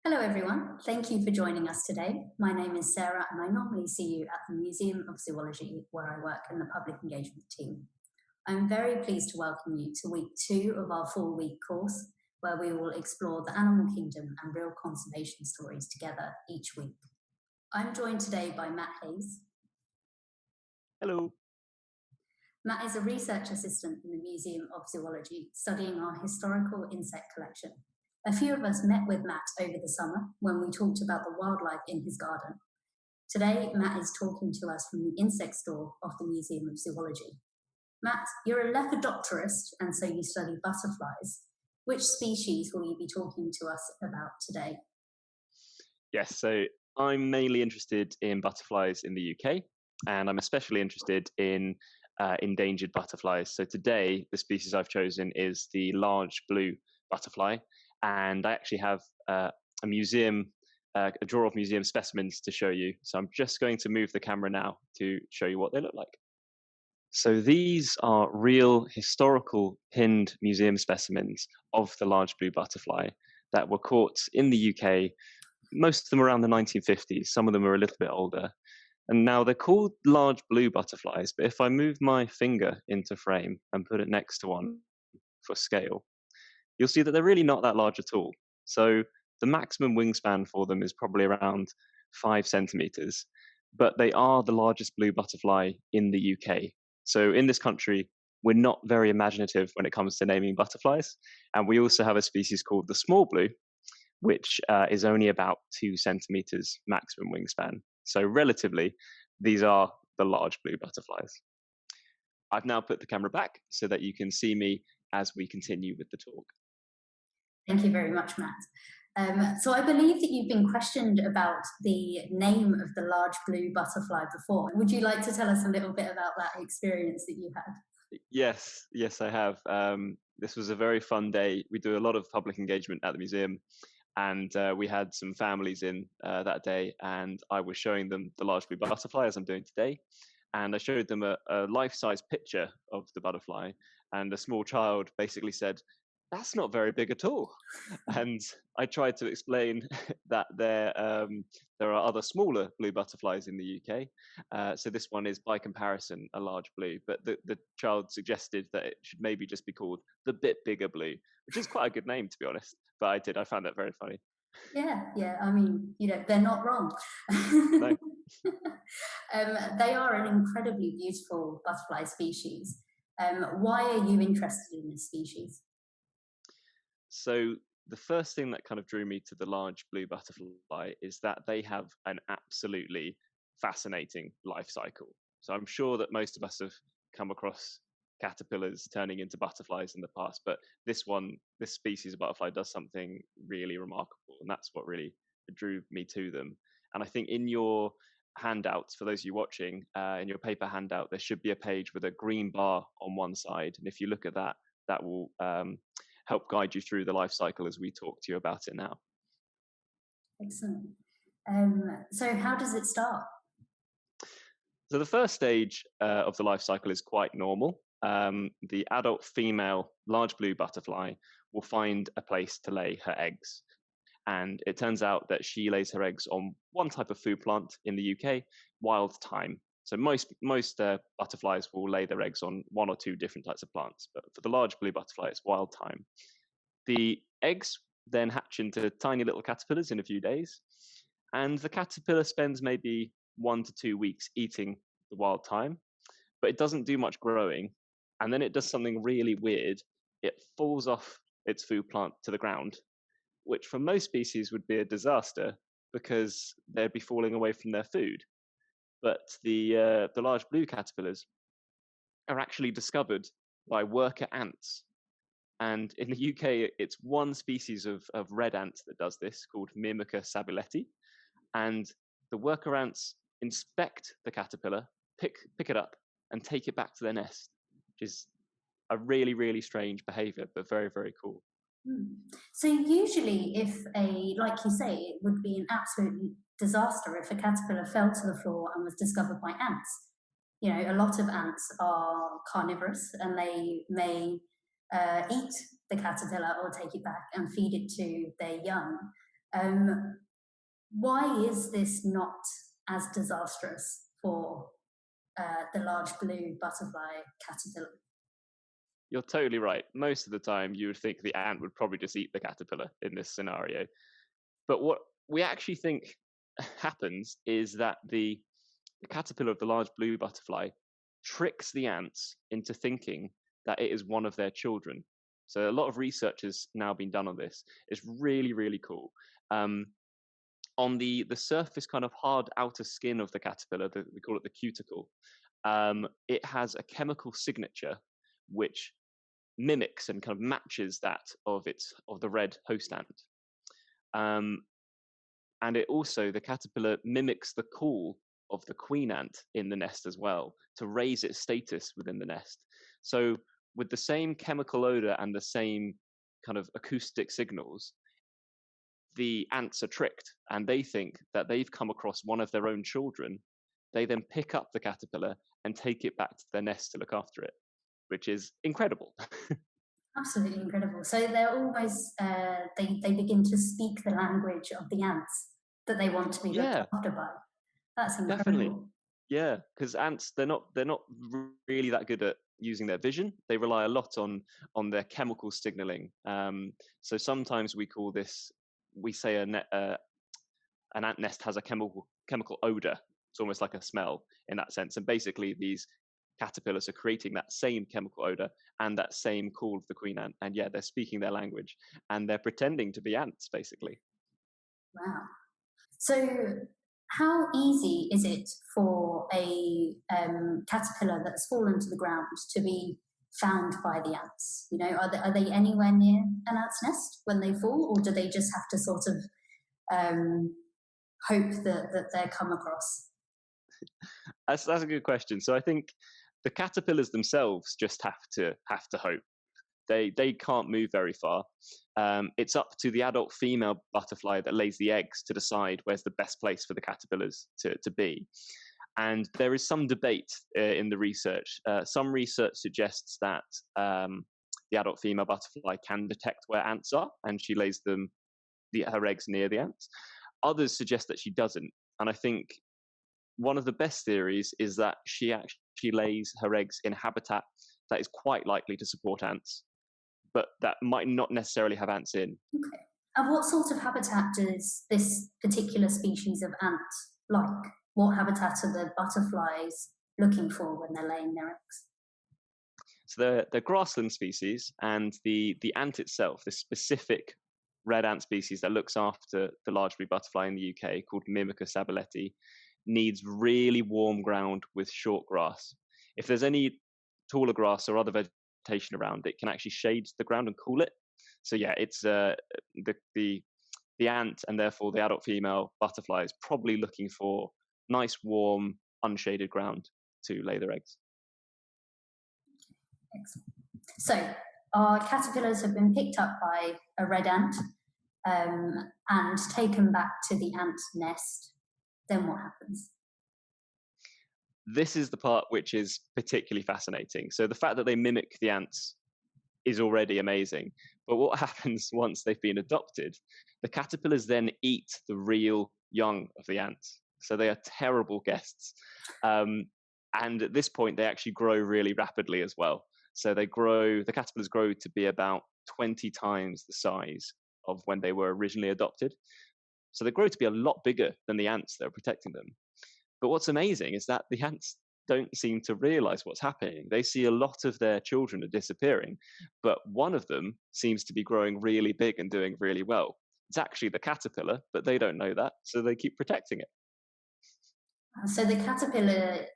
Hello, everyone. Thank you for joining us today. My name is Sarah, and I normally see you at the Museum of Zoology, where I work in the public engagement team. I'm very pleased to welcome you to week 2 of our 4-week course, where we will explore the animal kingdom and real conservation stories together each week. I'm joined today by Matt Hayes. Hello. Matt is a research assistant in the Museum of Zoology, studying our historical insect collection. A few of us met with Matt over the summer when we talked about the wildlife in his garden. Today, Matt is talking to us from the insect store of the Museum of Zoology. Matt, you're a lepidopterist, and so you study butterflies. Which species will you be talking to us about today? Yes, so I'm mainly interested in butterflies in the UK, and I'm especially interested in endangered butterflies. So today, the species I've chosen is the large blue butterfly, and I actually have a drawer of museum specimens to show you. So I'm just going to move the camera now to show you what they look like. So these are real historical pinned museum specimens of the large blue butterfly that were caught in the UK, most of them around the 1950s. Some of them are a little bit older. And now they're called large blue butterflies, but if I move my finger into frame and put it next to one for scale, you'll see that they're really not that large at all. So the maximum wingspan for them is probably around 5 centimeters, but they are the largest blue butterfly in the UK. So in this country, we're not very imaginative when it comes to naming butterflies. And we also have a species called the small blue, which is only about 2 centimeters maximum wingspan. So relatively, these are the large blue butterflies. I've now put the camera back so that you can see me as we continue with the talk. Thank you very much, Matt. So I believe that you've been questioned about the name of the large blue butterfly before. Would you like to tell us a little bit about that experience that you had? Yes, I have. This was a very fun day. We do a lot of public engagement at the museum, and we had some families in that day, and I was showing them the large blue butterfly, as I'm doing today, and I showed them a life-size picture of the butterfly, and a small child basically said, "That's not very big at all." And I tried to explain that there are other smaller blue butterflies in the UK. So this one is, by comparison, a large blue. But the child suggested that it should maybe just be called the bit bigger blue, which is quite a good name, to be honest. But I found that very funny. Yeah. I mean, they're not wrong. No. They are an incredibly beautiful butterfly species. Why are you interested in this species? So the first thing that kind of drew me to the large blue butterfly is that they have an absolutely fascinating life cycle. So I'm sure that most of us have come across caterpillars turning into butterflies in the past, but this species of butterfly does something really remarkable, and that's what really drew me to them. And I think in your handouts, for those of you watching, in your paper handout, there should be a page with a green bar on one side, and if you look at that, that will help guide you through the life cycle as we talk to you about it now. Excellent. So how does it start? So the first stage of the life cycle is quite normal. The adult female large blue butterfly will find a place to lay her eggs. And it turns out that she lays her eggs on one type of food plant in the UK, wild thyme. So most butterflies will lay their eggs on one or two different types of plants, but for the large blue butterfly, it's wild thyme. The eggs then hatch into tiny little caterpillars in a few days, and the caterpillar spends maybe 1 to 2 weeks eating the wild thyme, but it doesn't do much growing. And then it does something really weird. It falls off its food plant to the ground, which for most species would be a disaster because they'd be falling away from their food. But the large blue caterpillars are actually discovered by worker ants. And in the UK, it's one species of red ant that does this, called Myrmica sabuleti. And the worker ants inspect the caterpillar, pick it up, and take it back to their nest, which is a really, really strange behavior, but very, very cool. So usually like you say, it would be an absolute disaster if a caterpillar fell to the floor and was discovered by ants. A lot of ants are carnivorous and they may eat the caterpillar or take it back and feed it to their young. Why is this not as disastrous for the large blue butterfly caterpillar? You're totally right. Most of the time, you would think the ant would probably just eat the caterpillar in this scenario. But what we actually think happens is that the caterpillar of the large blue butterfly tricks the ants into thinking that it is one of their children. So a lot of research has now been done on this. It's really, really cool. On the surface, kind of hard outer skin of the caterpillar, we call it the cuticle, it has a chemical signature which mimics and kind of matches that of the red host ant. And it also, the caterpillar mimics the call of the queen ant in the nest as well to raise its status within the nest. So with the same chemical odor and the same kind of acoustic signals, the ants are tricked and they think that they've come across one of their own children. They then pick up the caterpillar and take it back to their nest to look after it, which is incredible. Absolutely incredible. So they're almost they begin to speak the language of the ants that they want to be looked Yeah, after by. That's definitely. incredible. Yeah, because ants they're not really that good at using their vision. They rely a lot on their chemical signaling. So sometimes we say an ant nest has a chemical odor. It's almost like a smell in that sense. And basically, these caterpillars are creating that same chemical odor and that same call of the queen ant. And yeah, they're speaking their language and they're pretending to be ants, basically. Wow. So, how easy is it for a caterpillar that's fallen to the ground to be found by the ants? You know, are they anywhere near an ant's nest when they fall, or do they just have to sort of hope that they're come across? That's a good question. So I think the caterpillars themselves just have to hope. They can't move very far. It's up to the adult female butterfly that lays the eggs to decide where's the best place for the caterpillars to be. And there is some debate in the research. Some research suggests that the adult female butterfly can detect where ants are, and she lays her eggs near the ants. Others suggest that she doesn't. And I think one of the best theories is that she actually lays her eggs in habitat that is quite likely to support ants, but that might not necessarily have ants in. Okay. And what sort of habitat does this particular species of ant like? What habitat are the butterflies looking for when they're laying their eggs? So they're grassland species, and the ant itself, this specific red ant species that looks after the large blue butterfly in the UK, called Mimica sabuleti, needs really warm ground with short grass. If there's any taller grass or other vegetation around, it can actually shade the ground and cool it. So yeah, it's the ant and therefore the adult female butterfly is probably looking for nice, warm, unshaded ground to lay their eggs. Excellent. So our caterpillars have been picked up by a red ant and taken back to the ant nest. Then what happens? This is the part which is particularly fascinating. So the fact that they mimic the ants is already amazing. But what happens once they've been adopted? The caterpillars then eat the real young of the ants. So they are terrible guests. And at this point, they actually grow really rapidly as well. So the caterpillars grow to be about 20 times the size of when they were originally adopted. So they grow to be a lot bigger than the ants that are protecting them. But what's amazing is that the ants don't seem to realize what's happening. They see a lot of their children are disappearing, but one of them seems to be growing really big and doing really well. It's actually the caterpillar, but they don't know that, so they keep protecting it. So the caterpillar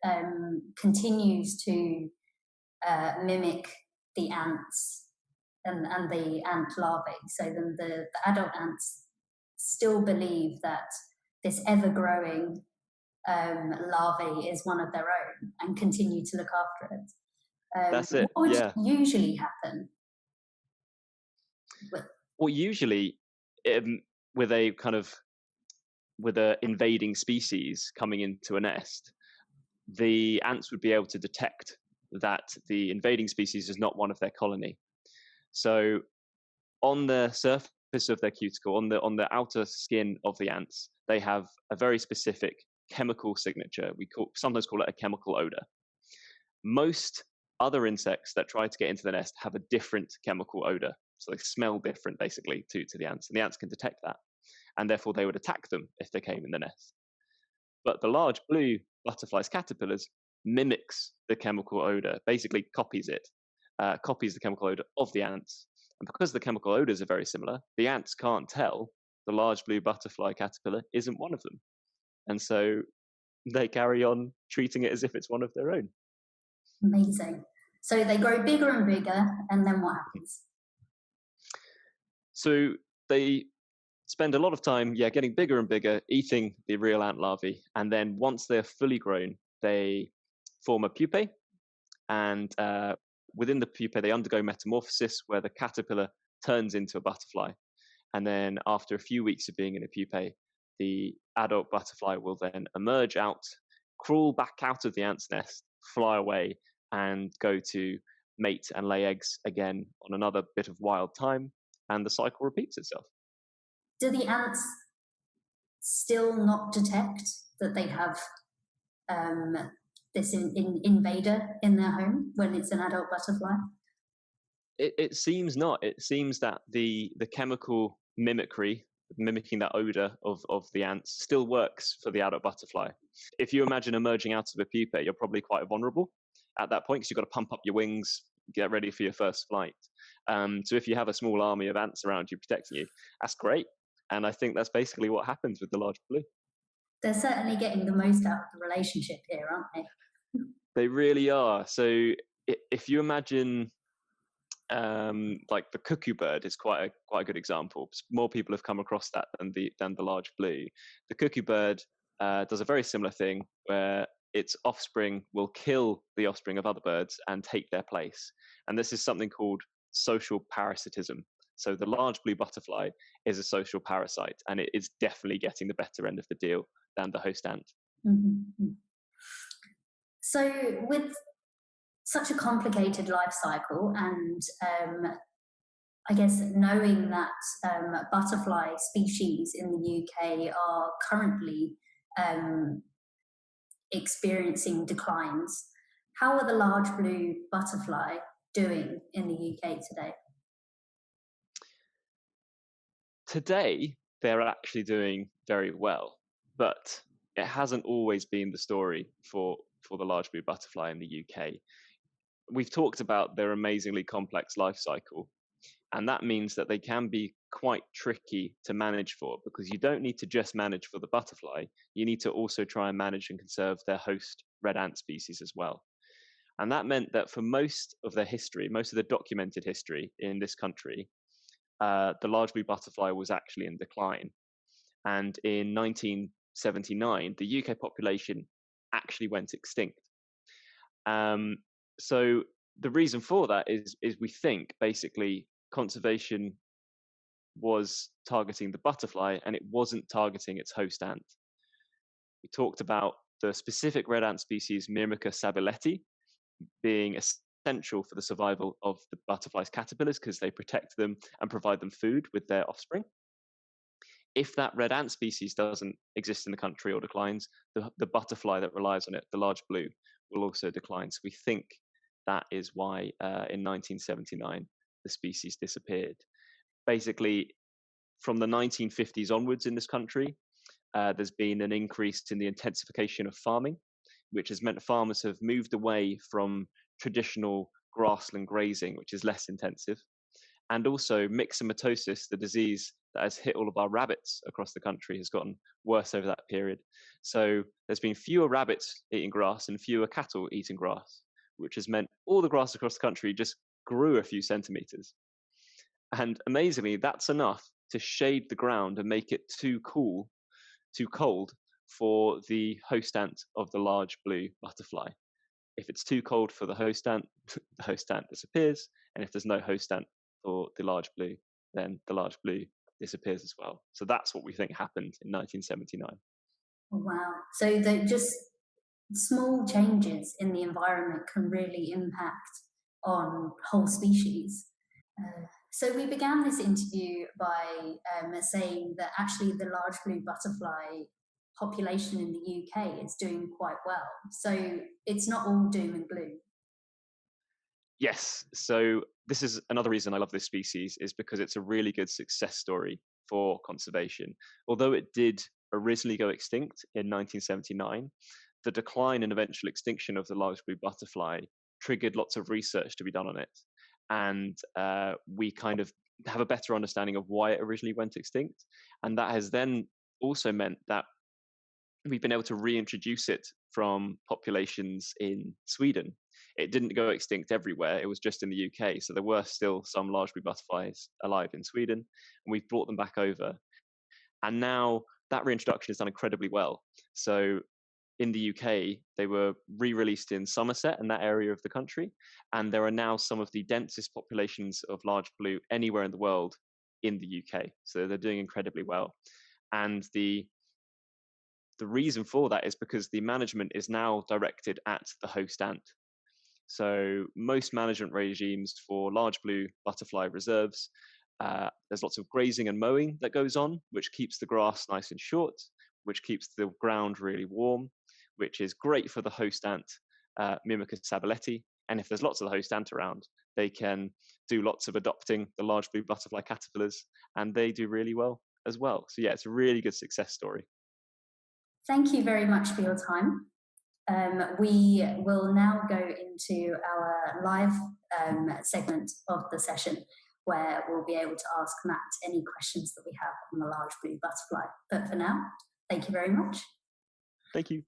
continues to mimic the ants and the ant larvae. So then the adult ants still believe that this ever-growing larvae is one of their own and continue to look after it. That's it. What would Yeah. usually happen? Well, usually, with a kind of with an invading species coming into a nest, the ants would be able to detect that the invading species is not one of their colony. So on the surface of their cuticle, on the outer skin of the ants, they have a very specific chemical signature. Sometimes call it a chemical odor. Most other insects that try to get into the nest have a different chemical odor, so they smell different basically to the ants, and the ants can detect that, and therefore they would attack them if they came in the nest. But the large blue butterfly's caterpillars mimics the chemical odor, basically copies it, copies the chemical odor of the ants. And because the chemical odors are very similar, the ants can't tell the large blue butterfly caterpillar isn't one of them. And so they carry on treating it as if it's one of their own. Amazing. So they grow bigger and bigger, and then what happens? So they spend a lot of time, getting bigger and bigger, eating the real ant larvae. And then once they're fully grown, they form a pupae. And within the pupae, they undergo metamorphosis, where the caterpillar turns into a butterfly. And then after a few weeks of being in a pupae, the adult butterfly will then emerge out, crawl back out of the ant's nest, fly away, and go to mate and lay eggs again on another bit of wild time. And the cycle repeats itself. Do the ants still not detect that they have this invader in their home when it's an adult butterfly? It seems not. It seems that the chemical mimicry, mimicking that odor of the ants, still works for the adult butterfly. If you imagine emerging out of a pupa, you're probably quite vulnerable at that point because you've got to pump up your wings, get ready for your first flight. So if you have a small army of ants around you protecting you, that's great. And I think that's basically what happens with the large blue. They're certainly getting the most out of the relationship here, aren't they? They really are. So if you imagine, like the cuckoo bird is quite a good example. More people have come across that than the large blue. The cuckoo bird does a very similar thing where its offspring will kill the offspring of other birds and take their place. And this is something called social parasitism. So the large blue butterfly is a social parasite, and it is definitely getting the better end of the deal than the host ant. Mm-hmm. So with such a complicated life cycle, and I guess knowing that butterfly species in the UK are currently experiencing declines, how are the large blue butterfly doing in the UK today? Today, they're actually doing very well, but it hasn't always been the story for the large blue butterfly in the UK. We've talked about their amazingly complex life cycle, and that means that they can be quite tricky to manage for, because you don't need to just manage for the butterfly, you need to also try and manage and conserve their host red ant species as well. And that meant that for most of their history, most of the documented history in this country, the large blue butterfly was actually in decline. And in 1979, the UK population actually went extinct. So the reason for that is we think basically conservation was targeting the butterfly and it wasn't targeting its host ant. We talked about the specific red ant species Myrmica sabuleti being essential for the survival of the butterfly's caterpillars because they protect them and provide them food with their offspring. If that red ant species doesn't exist in the country or declines, the butterfly that relies on it, the large blue, will also decline. So we think that is why in 1979 the species disappeared. Basically, from the 1950s onwards in this country, there's been an increase in the intensification of farming, which has meant farmers have moved away from traditional grassland grazing, which is less intensive. And also myxomatosis, the disease that has hit all of our rabbits across the country, has gotten worse over that period. So there's been fewer rabbits eating grass and fewer cattle eating grass, which has meant all the grass across the country just grew a few centimeters. And amazingly, that's enough to shade the ground and make it too cold for the host ant of the large blue butterfly. If it's too cold for the host ant, the host ant disappears. And if there's no host ant for the large blue, then the large blue disappears as well. So that's what we think happened in 1979. Wow. So that just small changes in the environment can really impact on whole species. So we began this interview by saying that actually the large blue butterfly population in the UK is doing quite well. So it's not all doom and gloom. Yes. So this is another reason I love this species, is because it's a really good success story for conservation. Although it did originally go extinct in 1979, the decline and eventual extinction of the large blue butterfly triggered lots of research to be done on it. And we kind of have a better understanding of why it originally went extinct. And that has then also meant that we've been able to reintroduce it from populations in Sweden. It didn't go extinct everywhere, it was just in the UK. So there were still some large blue butterflies alive in Sweden, and we've brought them back over. And now that reintroduction is done incredibly well. So in the UK, they were re-released in Somerset and that area of the country, and there are now some of the densest populations of large blue anywhere in the world in the UK. So they're doing incredibly well. And the reason for that is because the management is now directed at the host ant. So most management regimes for large blue butterfly reserves, there's lots of grazing and mowing that goes on, which keeps the grass nice and short, which keeps the ground really warm, which is great for the host ant, Mimicus sabeleti. And if there's lots of the host ant around, they can do lots of adopting the large blue butterfly caterpillars, and they do really well as well. So yeah, it's a really good success story. Thank you very much for your time. We will now go into our live segment of the session, where we'll be able to ask Matt any questions that we have on the large blue butterfly. But for now, thank you very much. Thank you.